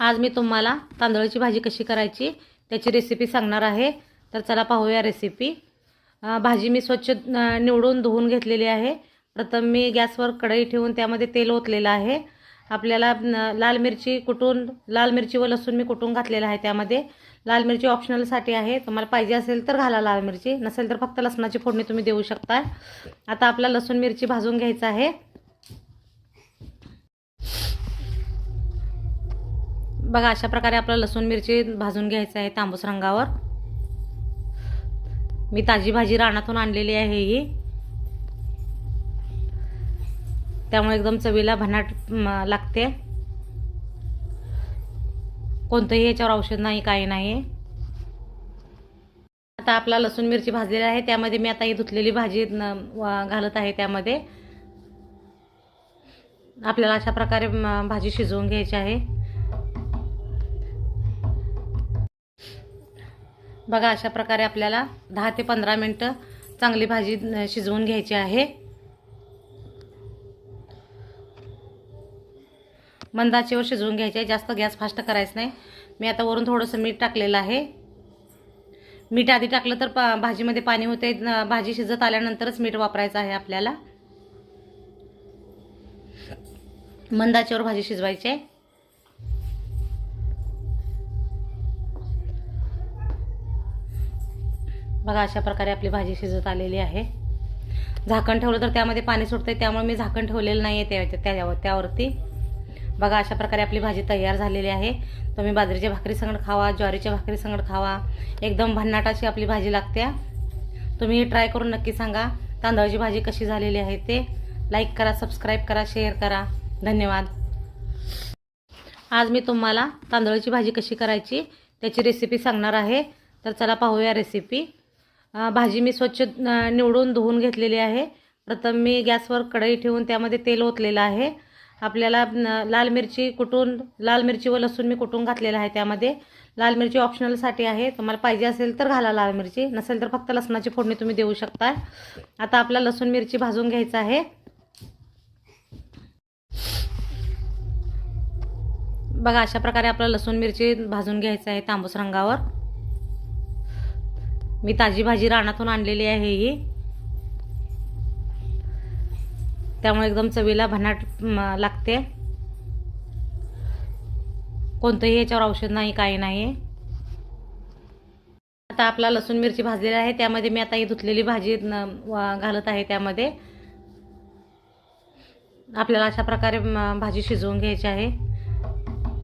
आज मी तुम्हाला तांदळाची भाजी कशी करायची त्याची रेसिपी सांगणार आहे। तर चला पाहूया रेसिपी। भाजी मी स्वच्छ निवडून धुवून घेतलेली आहे। प्रथम मी गॅसवर कढई ठेवून त्यामध्ये तेल ओतलेलं आहे। आपल्याला लाल मिरची कुटून लाल मिरची व लसूण मी कुटून घातलेलं आहे। त्यामध्ये लाल मिरची ऑप्शनल साठी आहे, तुम्हाला पाहिजे असेल तर घाला लाल मिरची, नसेल तर फक्त लसणाची फोडणी तुम्ही देऊ शकता। आता आपला लसूण मिरची भाजून घ्यायचा आहे। बघा अशा प्रकारे आपला लसूण मिरची भाजून घ्यायचं आहे तांबूस रंगावर। मी ताजी भाजी रानातून आणलेली आहे ही, त्यामुळे एकदम चवीला भन्नाट लागते। कोणतंही याच्यावर औषध नाही, काही नाही। आता आपला लसूण मिरची भाजलेला आहे, त्यामध्ये मी आता ही धुतलेली भाजी घालत आहे। त्यामध्ये आपल्याला अशा प्रकारे भाजी शिजवून घ्यायची आहे। बघा अशा प्रकारे आपल्याला 10 ते 15 मिनिटं चांगली भाजी शिजवून घ्यायची आहे। मंद आचेवर शिजवून घ्यायची आहे, जास्त गॅस फास्ट करायचं नाही। मी आता वरून थोडंसं मीठ टाकलेलं आहे। मीठ आधी टाकलं तर भाजीमध्ये पाणी होते, भाजी शिजत आल्यानंतरच मीठ वापरायचं आहे आपल्याला। मंद आचेवर भाजी शिजवायची आहे। बघा अशा प्रकारे आपली भाजी शिजत आलेली आहे। झाकण ठेवलं तर त्यामध्ये पाणी सुटते, त्यामुळे मी झाकण ठेवलेलं नाही आहे त्यावरती। बघा अशा प्रकारे आपली भाजी तयार झालेली आहे। तुम्ही बाजरीच्या भाकरी संगत खावा, ज्वारीच्या भाकरी संगत खावा, एकदम भन्नाट अशी आपली भाजी लागते। तुम्ही हे ट्राय करून नक्की सांगा तांदळाची भाजी कशी झालेली आहे ते। लाईक करा, सबस्क्राईब करा, शेअर करा। धन्यवाद। आज मी तुम्हाला तांदळाची भाजी कशी करायची त्याची रेसिपी सांगणार आहे। तर चला पाहूया रेसिपी। भाजी मी स्वच्छ निवडून धुवून घेतलेली आहे। प्रथम मी गॅसवर कढई ठेवून त्यामध्ये तेल ओतलेलं आहे। आपल्याला लाल मिरची व लसूण मी कुटून घातलेलं आहे। त्यामध्ये लाल मिरची ऑप्शनल साठी आहे, तुम्हाला पाहिजे असेल तर घाला लाल मिरची, नसेल तर फक्त लसणाची फोडणी तुम्ही देऊ शकता। आता आपला लसूण मिरची भाजून घ्यायचा आहे। बघा अशा प्रकारे आपला लसूण मिरची भाजून घ्यायचं आहे तांबूस रंगावर। मी ताजी भाजी रानातून आणलेली आहे ही, त्यामुळे एकदम चवीला भन्नाट लागते। कोणतंही याच्यावर औषध नाही, काही नाही। आता आपला लसूण मिरची भाजलेला आहे, त्यामध्ये मी आता ही धुतलेली भाजी घालत आहे। त्यामध्ये आपल्याला अशा प्रकारे भाजी शिजवून घ्यायची आहे।